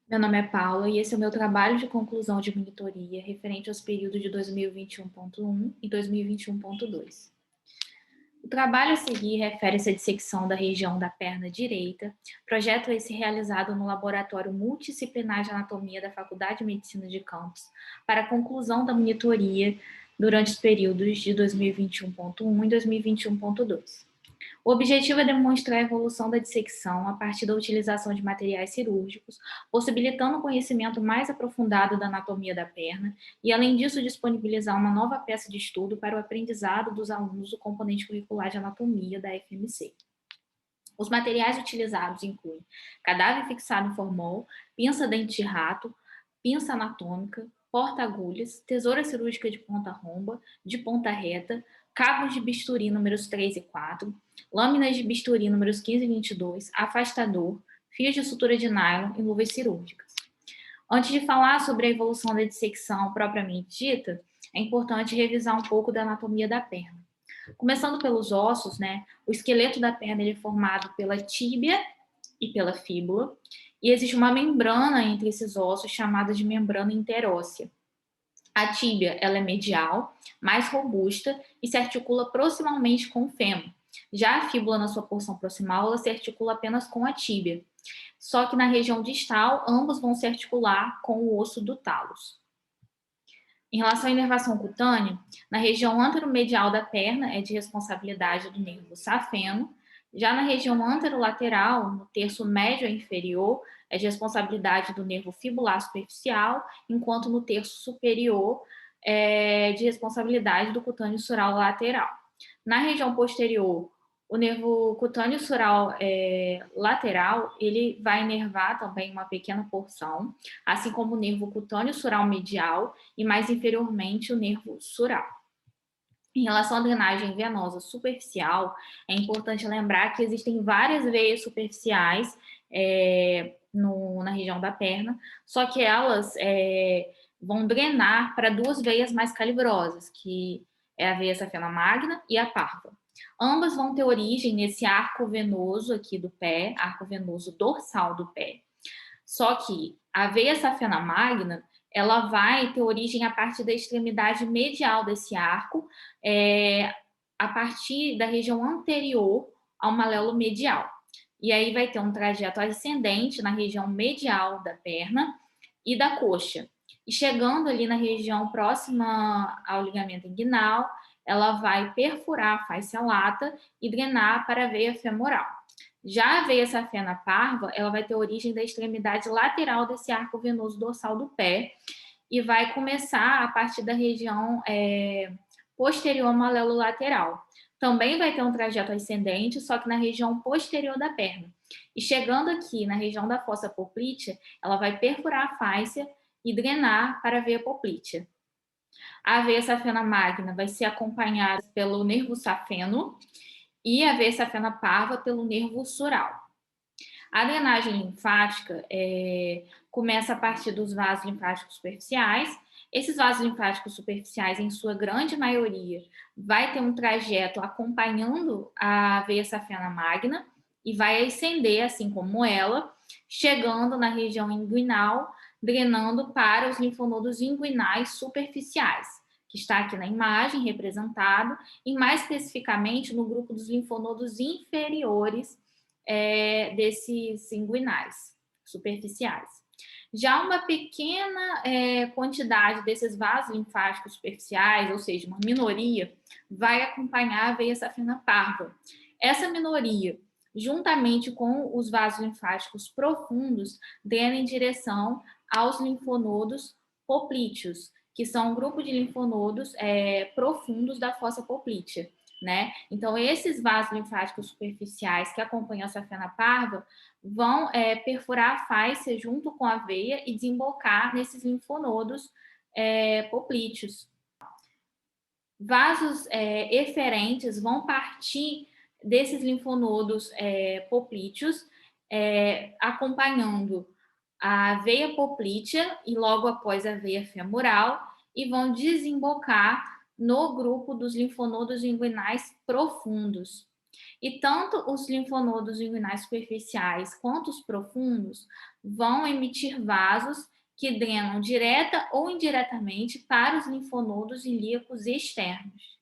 Meu nome é Paula e esse é o meu trabalho de conclusão de monitoria referente aos períodos de 2021.1 e 2021.2. O trabalho a seguir refere-se à dissecção da região da perna direita, projeto esse realizado no Laboratório Multidisciplinar de Anatomia da Faculdade de Medicina de Campos, para a conclusão da monitoria durante os períodos de 2021.1 e 2021.2. O objetivo é demonstrar a evolução da dissecção a partir da utilização de materiais cirúrgicos, possibilitando um conhecimento mais aprofundado da anatomia da perna e, além disso, disponibilizar uma nova peça de estudo para o aprendizado dos alunos do componente curricular de anatomia da FMC. Os materiais utilizados incluem cadáver fixado em formol, pinça-dente de rato, pinça anatômica, porta-agulhas, tesoura cirúrgica de ponta romba, de ponta reta, cabos de bisturi números 3 e 4, lâminas de bisturi números 15 e 22, afastador, fios de sutura de nylon e luvas cirúrgicas. Antes de falar sobre a evolução da dissecção propriamente dita, é importante revisar um pouco da anatomia da perna. Começando pelos ossos, né? O esqueleto da perna ele é formado pela tíbia e pela fíbula, e existe uma membrana entre esses ossos chamada de membrana interóssea. A tíbia ela é medial, mais robusta e se articula proximalmente com o fêmur. Já a fíbula, na sua porção proximal, ela se articula apenas com a tíbia. Só que na região distal, ambos vão se articular com o osso do talos. Em relação à inervação cutânea, na região anteromedial da perna é de responsabilidade do nervo safeno, já na região anterolateral, no terço médio inferior, é de responsabilidade do nervo fibular superficial, enquanto no terço superior é de responsabilidade do cutâneo sural lateral. Na região posterior, o nervo cutâneo sural lateral, ele vai inervar também uma pequena porção, assim como o nervo cutâneo sural medial e mais inferiormente o nervo sural. Em relação à drenagem venosa superficial, é importante lembrar que existem várias veias superficiais na região da perna, só que elas vão drenar para duas veias mais calibrosas, que é a veia safena magna e a parva. Ambas vão ter origem nesse arco venoso aqui do pé, arco venoso dorsal do pé. Só que a veia safena magna, ela vai ter origem a partir da extremidade medial desse arco, a partir da região anterior ao malelo medial. E aí vai ter um trajeto ascendente na região medial da perna e da coxa. E chegando ali na região próxima ao ligamento inguinal, ela vai perfurar a fáscia lata e drenar para a veia femoral. Já a veia safena parva, ela vai ter origem da extremidade lateral desse arco venoso dorsal do pé e vai começar a partir da região posterior ao malelo lateral. Também vai ter um trajeto ascendente, só que na região posterior da perna. E chegando aqui na região da fossa poplítea, ela vai perfurar a fáscia e drenar para a veia poplítea. A veia safena magna vai ser acompanhada pelo nervo safeno e a veia safena parva pelo nervo sural. A drenagem linfática começa a partir dos vasos linfáticos superficiais. Esses vasos linfáticos superficiais, em sua grande maioria, vai ter um trajeto acompanhando a veia safena magna e vai ascender, assim como ela, chegando na região inguinal, drenando para os linfonodos inguinais superficiais, que está aqui na imagem representado, e mais especificamente no grupo dos linfonodos inferiores desses inguinais superficiais. Já uma pequena quantidade desses vasos linfáticos superficiais, ou seja, uma minoria, vai acompanhar a veia safena parva. Essa minoria, juntamente com os vasos linfáticos profundos, drena em direção aos linfonodos poplíteos, que são um grupo de linfonodos profundos da fossa poplítea. Né? Então, esses vasos linfáticos superficiais que acompanham a safena parva vão perfurar a fáscia junto com a veia e desembocar nesses linfonodos poplíteos. Vasos eferentes vão partir desses linfonodos poplíteos, acompanhando a veia poplítea e logo após a veia femoral e vão desembocar no grupo dos linfonodos inguinais profundos. E tanto os linfonodos inguinais superficiais quanto os profundos vão emitir vasos que drenam direta ou indiretamente para os linfonodos ilíacos externos.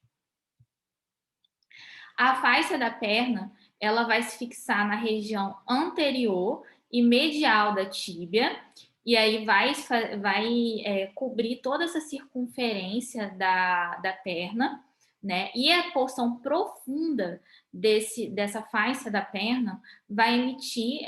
A faixa da perna, ela vai se fixar na região anterior e medial da tíbia, e aí vai cobrir toda essa circunferência da perna, né? E a porção profunda dessa faixa da perna vai emitir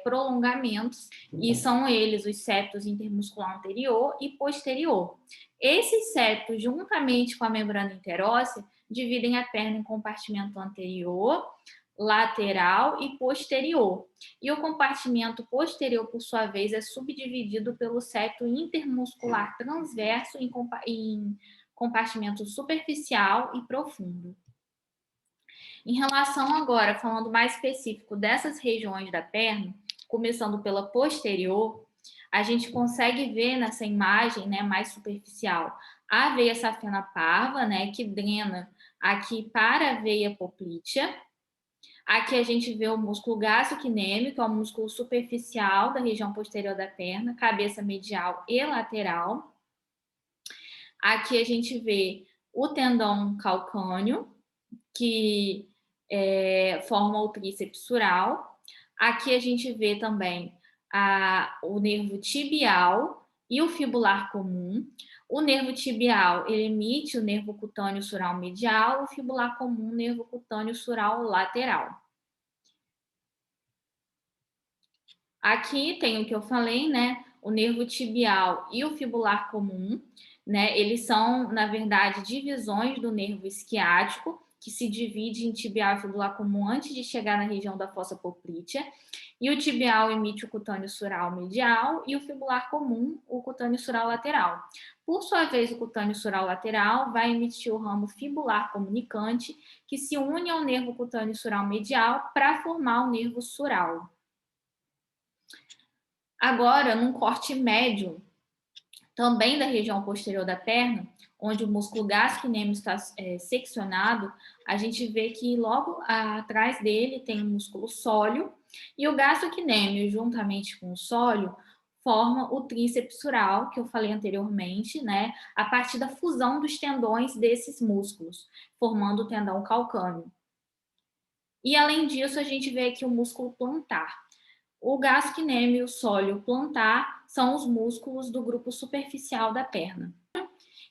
prolongamentos, e são eles os septos intermuscular anterior e posterior. Esses septos, juntamente com a membrana interóssea, dividem a perna em compartimento anterior, lateral e posterior. E o compartimento posterior, por sua vez, é subdividido pelo septo intermuscular transverso em compartimento superficial e profundo. Em relação agora, falando mais específico dessas regiões da perna, começando pela posterior, a gente consegue ver nessa imagem, né, mais superficial, a veia safena parva, né, que drena aqui para a veia poplítea. Aqui a gente vê o músculo gastrocnêmio, que é o músculo superficial da região posterior da perna, cabeça medial e lateral. Aqui a gente vê o tendão calcâneo, que forma o tríceps sural. Aqui a gente vê também o nervo tibial e o fibular comum. O nervo tibial, ele emite o nervo cutâneo sural medial, o fibular comum, o nervo cutâneo sural lateral. Aqui tem o que eu falei, né? O nervo tibial e o fibular comum, né? Eles são, na verdade, divisões do nervo isquiático, que se divide em tibial e fibular comum antes de chegar na região da fossa poplítea. E o tibial emite o cutâneo sural medial e o fibular comum, o cutâneo sural lateral. Por sua vez, o cutâneo sural lateral vai emitir o ramo fibular comunicante, que se une ao nervo cutâneo sural medial para formar o nervo sural. Agora, num corte médio, também da região posterior da perna, onde o músculo gastrocnêmio está seccionado, a gente vê que logo atrás dele tem o músculo sóleo, e o gastrocnêmio, juntamente com o sóleo, forma o tríceps sural, que eu falei anteriormente, né, a partir da fusão dos tendões desses músculos, formando o tendão calcâneo. E além disso, a gente vê aqui o músculo plantar. O gastrocnêmio e o sóleo plantar são os músculos do grupo superficial da perna.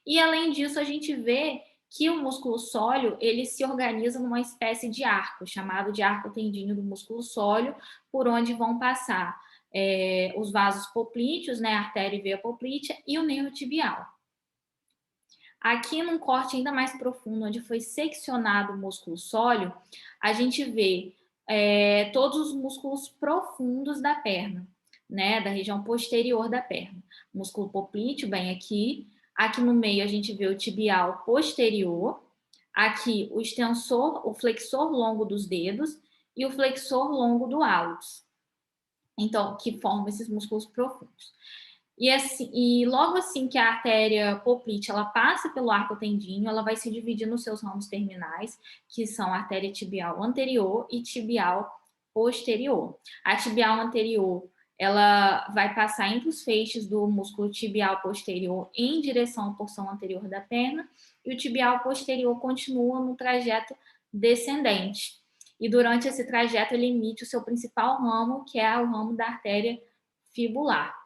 E além disso, a gente vê que o músculo sóleo, ele se organiza numa espécie de arco, chamado de arco tendíneo do músculo sóleo, por onde vão passar os vasos poplíteos, né, artéria e veia poplítea, e o nervo tibial. Aqui num corte ainda mais profundo, onde foi seccionado o músculo sóleo, a gente vê todos os músculos profundos da perna, né, da região posterior da perna. Músculo poplíteo, bem aqui. Aqui no meio a gente vê o tibial posterior. Aqui o extensor, o flexor longo dos dedos e o flexor longo do hálus. Então, que formam esses músculos profundos. E logo assim que a artéria poplítea ela passa pelo arco tendíneo, ela vai se dividir nos seus ramos terminais, que são a artéria tibial anterior e tibial posterior. A tibial anterior ela vai passar entre os feixes do músculo tibial posterior em direção à porção anterior da perna, e o tibial posterior continua no trajeto descendente. E durante esse trajeto ele emite o seu principal ramo, que é o ramo da artéria fibular.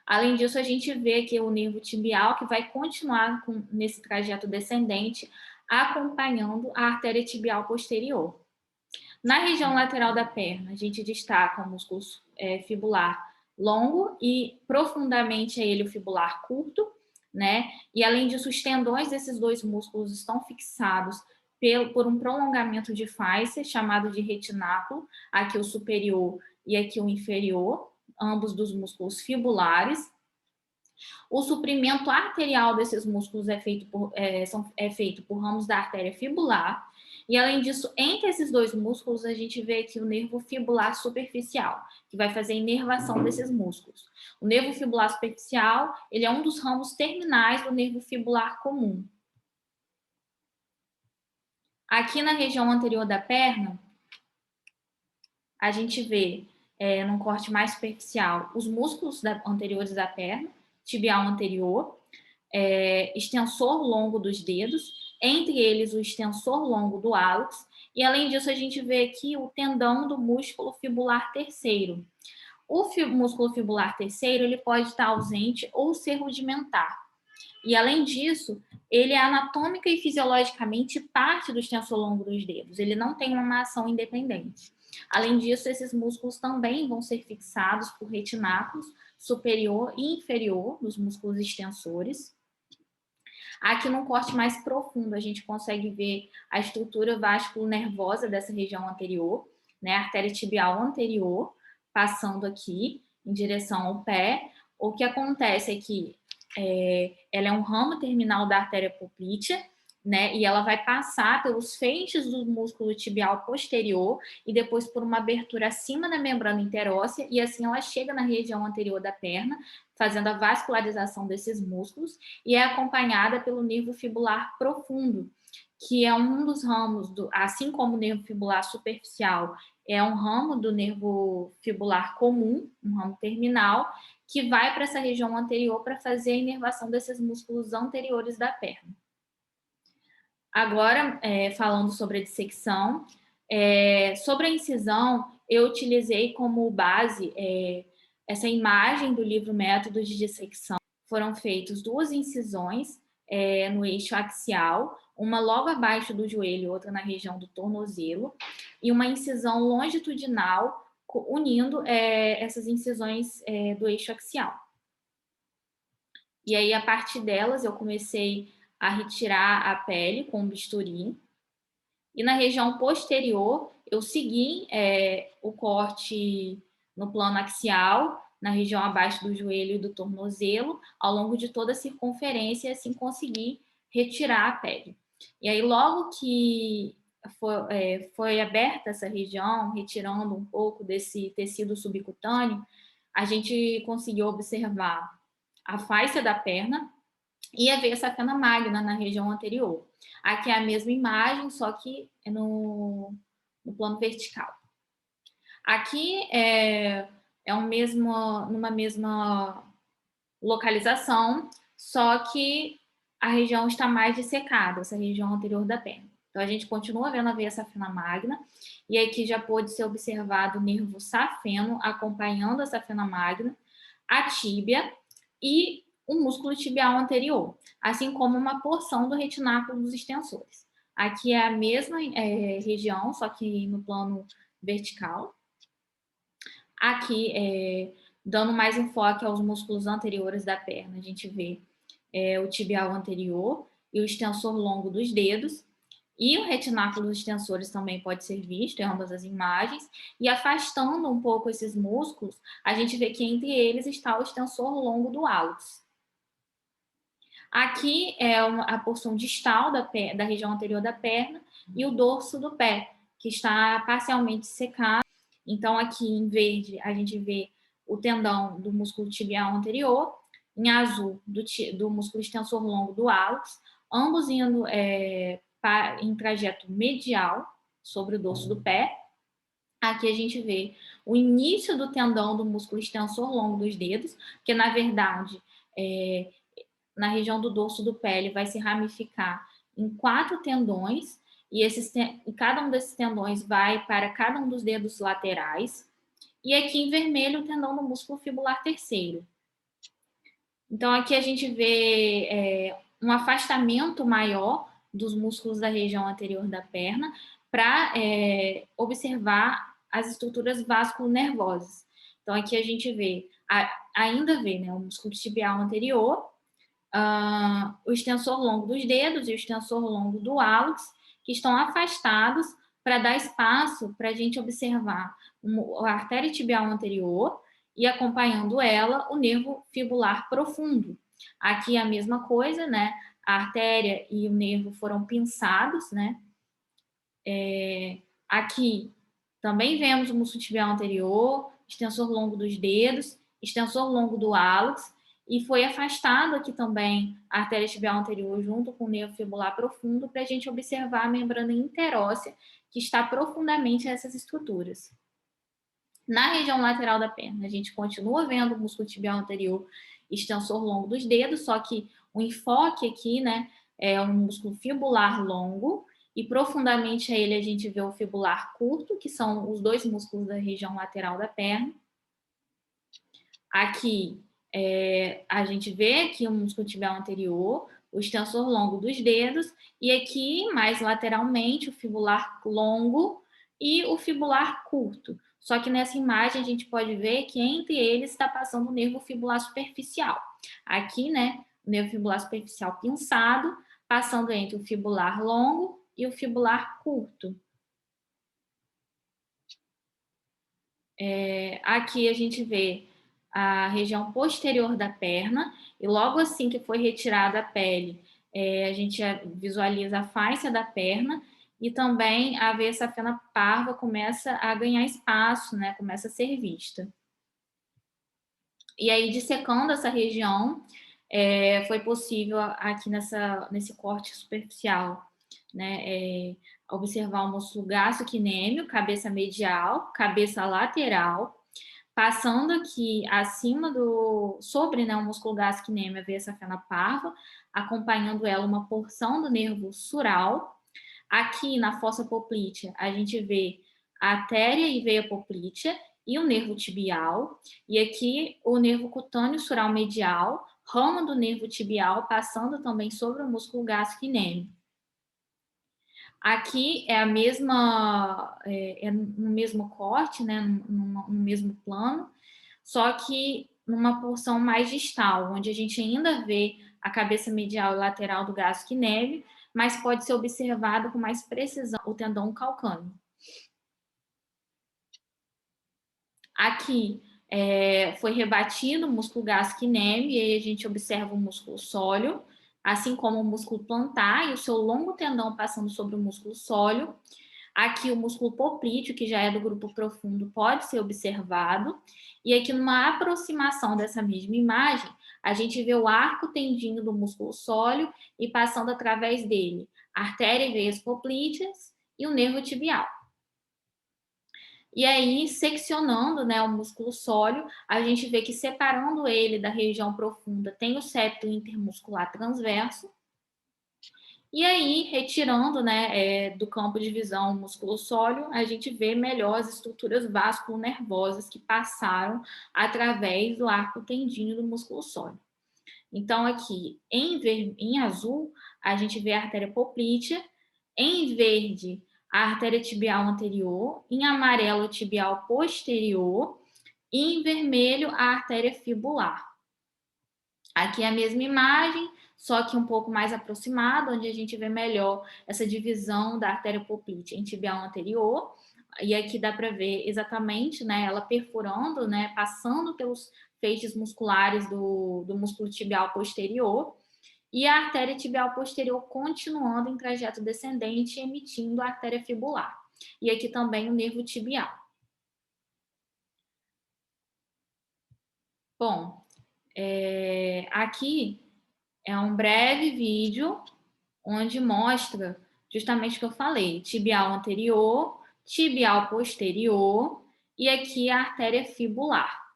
Além disso, a gente vê aqui o nervo tibial, que vai continuar nesse trajeto descendente, acompanhando a artéria tibial posterior. Na região lateral da perna, a gente destaca o músculo fibular longo e profundamente a ele o fibular curto, né? E além disso, os tendões desses dois músculos estão fixados por um prolongamento de faixa, chamado de retináculo, aqui o superior e aqui o inferior, ambos dos músculos fibulares. O suprimento arterial desses músculos é feito por ramos da artéria fibular. E, além disso, entre esses dois músculos, a gente vê aqui o nervo fibular superficial, que vai fazer a inervação desses músculos. O nervo fibular superficial, ele é um dos ramos terminais do nervo fibular comum. Aqui na região anterior da perna, a gente vê, num corte mais superficial, os músculos anteriores da perna, tibial anterior, extensor longo dos dedos, entre eles o extensor longo do hálux, e além disso a gente vê aqui o tendão do músculo fibular terceiro. O músculo fibular terceiro ele pode estar ausente ou ser rudimentar. E além disso, ele é anatômica e fisiologicamente parte do extensor longo dos dedos. Ele não tem uma ação independente. Além disso, esses músculos também vão ser fixados por retináculos superior e inferior dos músculos extensores. Aqui no corte mais profundo, a gente consegue ver a estrutura vasculo-nervosa dessa região anterior, né? A artéria tibial anterior, passando aqui em direção ao pé. O que acontece é que ela é um ramo terminal da artéria poplítea, né? E ela vai passar pelos feixes do músculo tibial posterior e depois por uma abertura acima da membrana interóssea, e assim ela chega na região anterior da perna, fazendo a vascularização desses músculos, e é acompanhada pelo nervo fibular profundo, que é um dos ramos, assim como o nervo fibular superficial é um ramo do nervo fibular comum, um ramo terminal, que vai para essa região anterior para fazer a inervação desses músculos anteriores da perna. Agora, falando sobre a dissecção, sobre a incisão, eu utilizei como base essa imagem do livro Métodos de Dissecção. Foram feitas 2 incisões no eixo axial, uma logo abaixo do joelho, outra na região do tornozelo, e uma incisão longitudinal unindo essas incisões do eixo axial. E aí, a partir delas, eu comecei a retirar a pele com bisturi. E na região posterior, eu segui o corte no plano axial, na região abaixo do joelho e do tornozelo, ao longo de toda a circunferência, e assim consegui retirar a pele. E aí, logo que foi aberta essa região, retirando um pouco desse tecido subcutâneo, a gente conseguiu observar a fáscia da perna e a veia safena magna na região anterior. Aqui é a mesma imagem, só que é no plano vertical. Aqui numa mesma localização, só que a região está mais dissecada, essa região anterior da perna. Então, a gente continua vendo a veia safena magna, e aqui já pôde ser observado o nervo safeno acompanhando a safena magna, a tíbia e o músculo tibial anterior, assim como uma porção do retináculo dos extensores. Aqui é a mesma região, só que no plano vertical. Aqui, dando mais enfoque aos músculos anteriores da perna, a gente vê o tibial anterior e o extensor longo dos dedos, e o retináculo dos extensores também pode ser visto em ambas as imagens, e afastando um pouco esses músculos, a gente vê que entre eles está o extensor longo do hálux. Aqui é a porção distal da região anterior da perna e o dorso do pé, que está parcialmente secado. Então, aqui em verde, a gente vê o tendão do músculo tibial anterior, em azul, do músculo extensor longo do hálux, ambos indo em trajeto medial sobre o dorso do pé. Aqui a gente vê o início do tendão do músculo extensor longo dos dedos, que na verdade, na região do dorso do pé, ele vai se ramificar em 4 tendões, e cada um desses tendões vai para cada um dos dedos laterais. E aqui em vermelho, o tendão do músculo fibular terceiro. Então, aqui a gente vê um afastamento maior dos músculos da região anterior da perna para observar as estruturas vasculo-nervosas. Então, aqui a gente ainda vê, né, o músculo tibial anterior, o extensor longo dos dedos e o extensor longo do hálux, que estão afastados para dar espaço para a gente observar a artéria tibial anterior e, acompanhando ela, o nervo fibular profundo. Aqui a mesma coisa, né? A artéria e o nervo foram pinçados, né? Aqui também vemos o músculo tibial anterior, extensor longo dos dedos, extensor longo do hálux, E foi afastado aqui também a artéria tibial anterior junto com o nervo fibular profundo para a gente observar a membrana interóssea que está profundamente nessas estruturas. Na região lateral da perna, a gente continua vendo o músculo tibial anterior extensor longo dos dedos, só que o enfoque aqui, né, é um músculo fibular longo e profundamente a ele a gente vê o fibular curto, que são os dois músculos da região lateral da perna. Aqui a gente vê aqui o músculo tibial anterior, o extensor longo dos dedos, e aqui, mais lateralmente, o fibular longo e o fibular curto. Só que nessa imagem a gente pode ver que entre eles está passando o nervo fibular superficial. Aqui, né, o nervo fibular superficial pinçado, passando entre o fibular longo e o fibular curto. Aqui a gente vê a região posterior da perna, e logo assim que foi retirada a pele, a gente visualiza a fáscia da perna, e também a veia safena parva começa a ganhar espaço, né? Começa a ser vista. E aí, dissecando essa região, foi possível aqui nesse corte superficial, né? Observar o músculo gastrocnêmio, cabeça medial, cabeça lateral, passando aqui acima sobre, né, o músculo gastrocnêmio, a veia safena parva, acompanhando ela uma porção do nervo sural. Aqui na fossa poplítea, a gente vê a artéria e veia poplítea e o nervo tibial. E aqui o nervo cutâneo sural medial, ramo do nervo tibial, passando também sobre o músculo gastrocnêmio. Aqui é a mesma, no mesmo corte, né, no mesmo plano, só que numa porção mais distal, onde a gente ainda vê a cabeça medial e lateral do gastrocnêmio, mas pode ser observado com mais precisão o tendão calcâneo. Aqui foi rebatido o músculo gastrocnêmio e aí a gente observa o músculo sóleo, assim como o músculo plantar e o seu longo tendão passando sobre o músculo sóleo. Aqui o músculo poplíteo, que já é do grupo profundo, pode ser observado. E aqui numa aproximação dessa mesma imagem, a gente vê o arco tendinho do músculo sóleo e passando através dele artéria e veias poplíteas e o nervo tibial. E aí, seccionando, né, o músculo sóleo, a gente vê que separando ele da região profunda tem o septo intermuscular transverso. E aí, retirando, né, do campo de visão o músculo sóleo, a gente vê melhor as estruturas vasculonervosas que passaram através do arco tendíneo do músculo sóleo. Então, aqui, em azul, a gente vê a artéria poplítea, em verde, a artéria tibial anterior, em amarelo, a tibial posterior, e em vermelho, a artéria fibular. Aqui é a mesma imagem, só que um pouco mais aproximado, onde a gente vê melhor essa divisão da artéria poplítea em tibial anterior, e aqui dá para ver exatamente, né, ela perfurando, né, passando pelos feixes musculares do músculo tibial posterior, e a artéria tibial posterior continuando em trajeto descendente, emitindo a artéria fibular. E aqui também o nervo tibial. Bom, aqui é um breve vídeo onde mostra justamente o que eu falei: tibial anterior, tibial posterior e aqui a artéria fibular.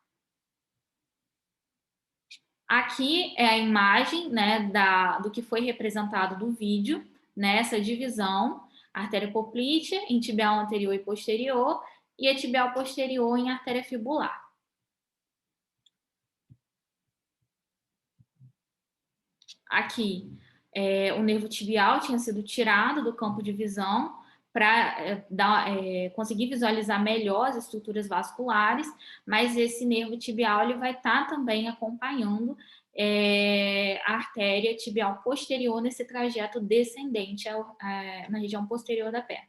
Aqui é a imagem, né, do que foi representado do vídeo, nessa divisão, artéria poplítea em tibial anterior e posterior e a tibial posterior em artéria fibular. Aqui, o nervo tibial tinha sido tirado do campo de visão para conseguir visualizar melhor as estruturas vasculares, mas esse nervo tibial ele vai estar também acompanhando a artéria tibial posterior nesse trajeto descendente na região posterior da perna.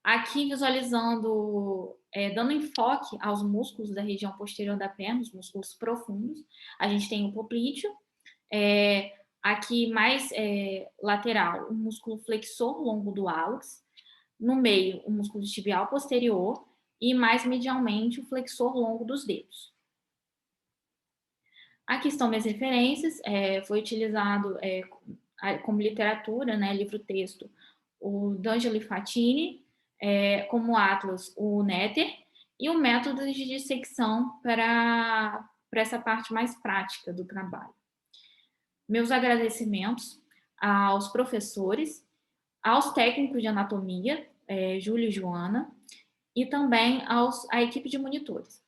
Aqui visualizando, dando enfoque aos músculos da região posterior da perna, os músculos profundos, a gente tem o poplíteo, aqui mais lateral, o músculo flexor longo do hálux, no meio o músculo tibial posterior e mais medialmente o flexor longo dos dedos. Aqui estão minhas referências, foi utilizado como literatura, né, livro-texto, o D'Angelo Fatini, como Atlas, o Netter, e o método de dissecção para essa parte mais prática do trabalho. Meus agradecimentos aos professores, aos técnicos de anatomia, Júlio e Joana, e também à equipe de monitores.